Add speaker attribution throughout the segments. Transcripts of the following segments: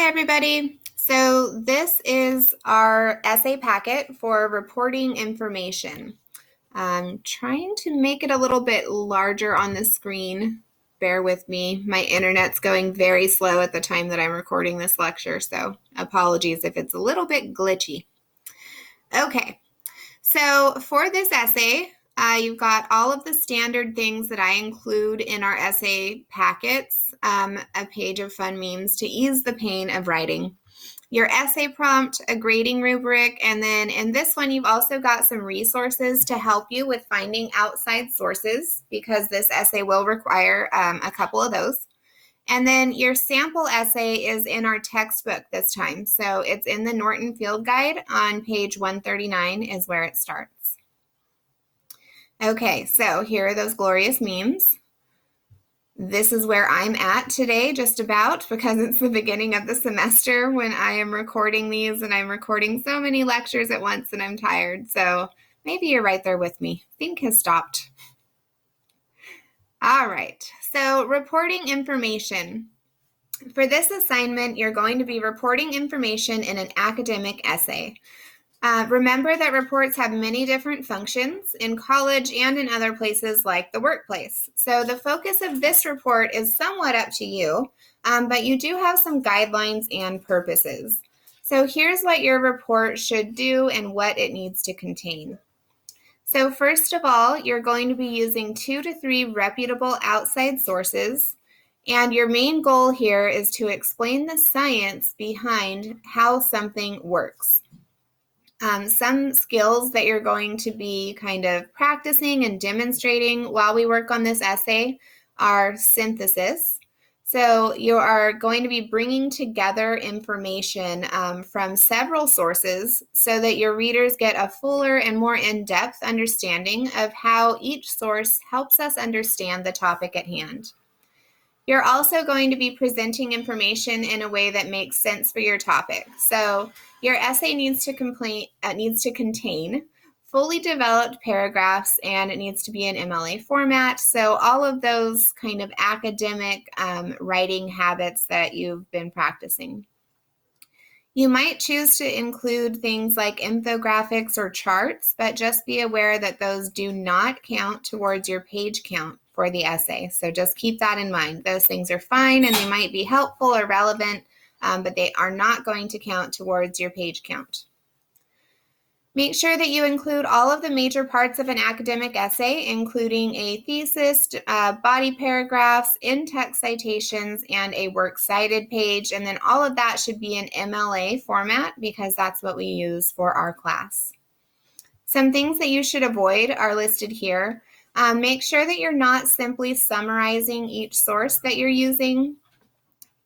Speaker 1: Hi, everybody. So this is our essay packet for reporting information. I'm trying to make it a little bit larger on the screen. Bear with me. My internet's going very slow at the time that I'm recording this lecture, so apologies if it's a little bit glitchy. Okay, so for this essay, you've got all of the standard things that I include in our essay packets, a page of fun memes to ease the pain of writing, your essay prompt, a grading rubric, and then in this one, you've also got some resources to help you with finding outside sources because this essay will require a couple of those. And then your sample essay is in our textbook this time. So it's in the Norton Field Guide on page 139 is where it starts. Okay, so here are those glorious memes. This is where I'm at today, just about, because it's the beginning of the semester when I am recording these, and I'm recording so many lectures at once and I'm tired. So maybe you're right there with me. Think has stopped. All right, so reporting information. For this assignment, you're going to be reporting information in an academic essay. Remember that reports have many different functions in college and in other places like the workplace. So the focus of this report is somewhat up to you, but you do have some guidelines and purposes. So here's what your report should do and what it needs to contain. So first of all, you're going to be using 2 to 3 reputable outside sources. And your main goal here is to explain the science behind how something works. Some skills that you're going to be kind of practicing and demonstrating while we work on this essay are synthesis. So you are going to be bringing together information from several sources so that your readers get a fuller and more in-depth understanding of how each source helps us understand the topic at hand. You're also going to be presenting information in a way that makes sense for your topic. So your essay needs to contain fully developed paragraphs, and it needs to be in MLA format. So all of those kind of academic writing habits that you've been practicing. You might choose to include things like infographics or charts, but just be aware that those do not count towards your page count for the essay. So just keep that in mind. Those things are fine and they might be helpful or relevant, but they are not going to count towards your page count. Make sure that you include all of the major parts of an academic essay, including a thesis, body paragraphs, in-text citations, and a works cited page. And then all of that should be in MLA format because that's what we use for our class. Some things that you should avoid are listed here. Make sure that you're not simply summarizing each source that you're using.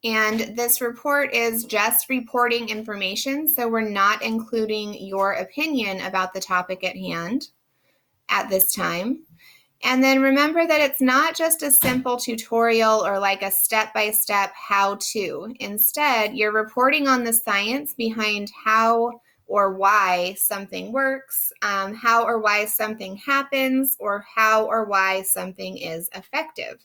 Speaker 1: And this report is just reporting information, so we're not including your opinion about the topic at hand at this time. And then remember that it's not just a simple tutorial or like a step-by-step how-to. Instead, you're reporting on the science behind how or why something works, how or why something happens, or how or why something is effective.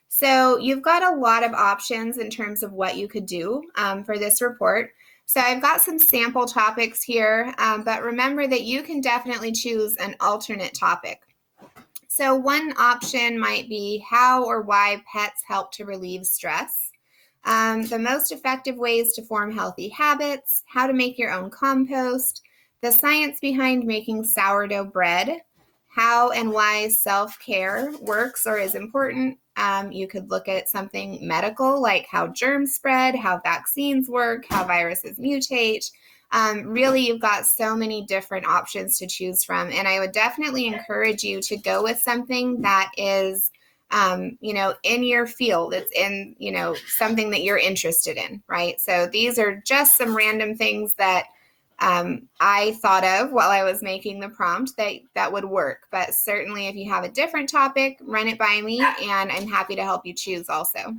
Speaker 1: So you've got a lot of options in terms of what you could do for this report. So I've got some sample topics here, but remember that you can definitely choose an alternate topic. So one option might be how or why pets help to relieve stress, the most effective ways to form healthy habits, how to make your own compost, the science behind making sourdough bread, how and why self-care works or is important. You could look at something medical like how germs spread, how vaccines work, how viruses mutate. Really, you've got so many different options to choose from. And I would definitely encourage you to go with something that is, in your field. It's in, something that you're interested in, right? So these are just some random things that I thought of while I was making the prompt that would work. But certainly if you have a different topic, run it by me and I'm happy to help you choose also.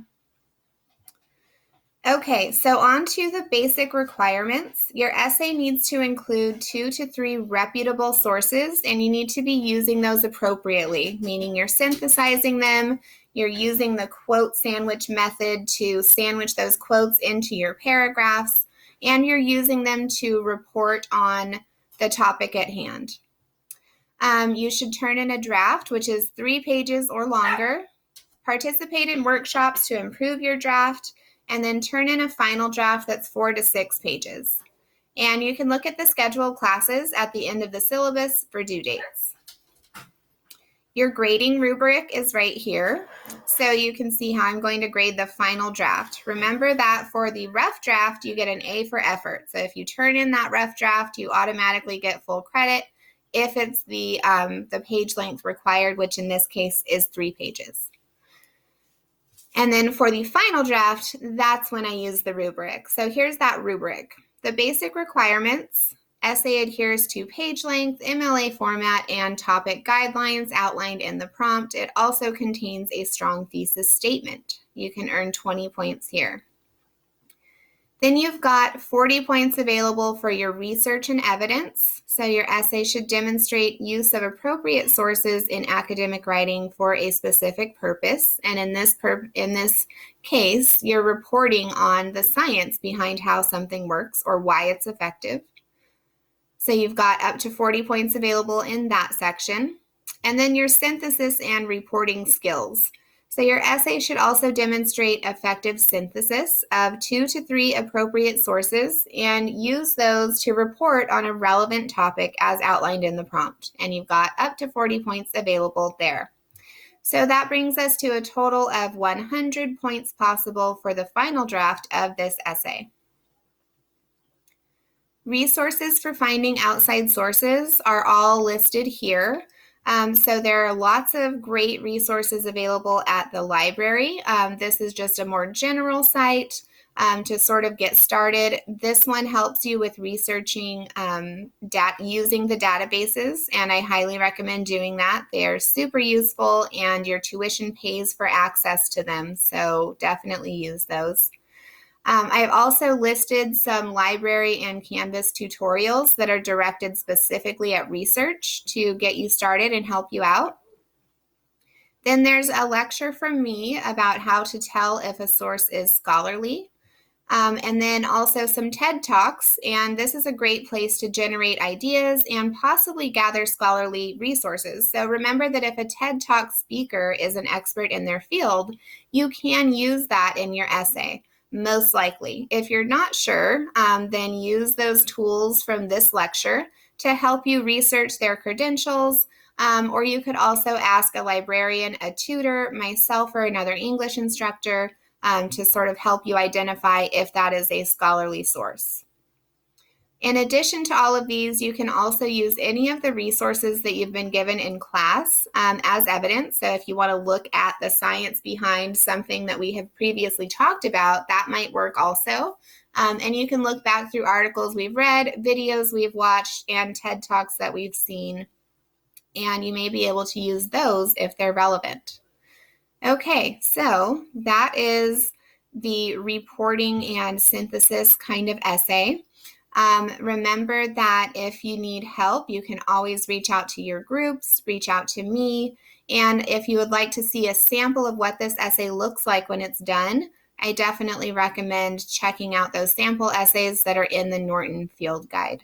Speaker 1: Okay, so on to the basic requirements. Your essay needs to include 2 to 3 reputable sources, and you need to be using those appropriately, meaning you're synthesizing them, you're using the quote sandwich method to sandwich those quotes into your paragraphs, and you're using them to report on the topic at hand. You should turn in a draft, which is 3 pages or longer. Participate in workshops to improve your draft, and then turn in a final draft that's 4 to 6 pages. And you can look at the scheduled classes at the end of the syllabus for due dates. Your grading rubric is right here, so you can see how I'm going to grade the final draft. Remember that for the rough draft, you get an A for effort. So if you turn in that rough draft, you automatically get full credit if it's the page length required, which in this case is 3 pages. And then for the final draft, that's when I use the rubric. So here's that rubric. The basic requirements: essay adheres to page length, MLA format, and topic guidelines outlined in the prompt. It also contains a strong thesis statement. You can earn 20 points here. Then you've got 40 points available for your research and evidence. So your essay should demonstrate use of appropriate sources in academic writing for a specific purpose. And in this case, you're reporting on the science behind how something works or why it's effective. So you've got up to 40 points available in that section. And then your synthesis and reporting skills. So your essay should also demonstrate effective synthesis of 2 to 3 appropriate sources and use those to report on a relevant topic as outlined in the prompt. And you've got up to 40 points available there. So that brings us to a total of 100 points possible for the final draft of this essay. Resources for finding outside sources are all listed here. So there are lots of great resources available at the library. This is just a more general site to sort of get started. This one helps you with researching using the databases, and I highly recommend doing that. They are super useful, and your tuition pays for access to them, so definitely use those. I've also listed some library and Canvas tutorials that are directed specifically at research to get you started and help you out. Then there's a lecture from me about how to tell if a source is scholarly. And then also some TED Talks, and this is a great place to generate ideas and possibly gather scholarly resources. So remember that if a TED Talk speaker is an expert in their field, you can use that in your essay. Most likely. If you're not sure, then use those tools from this lecture to help you research their credentials, or you could also ask a librarian, a tutor, myself, or another English instructor to sort of help you identify if that is a scholarly source. In addition to all of these, you can also use any of the resources that you've been given in class as evidence. So if you want to look at the science behind something that we have previously talked about, that might work also. And you can look back through articles we've read, videos we've watched, and TED Talks that we've seen, and you may be able to use those if they're relevant. Okay, so that is the reporting and synthesis kind of essay. Remember that if you need help, you can always reach out to your groups, reach out to me, and if you would like to see a sample of what this essay looks like when it's done, I definitely recommend checking out those sample essays that are in the Norton Field Guide.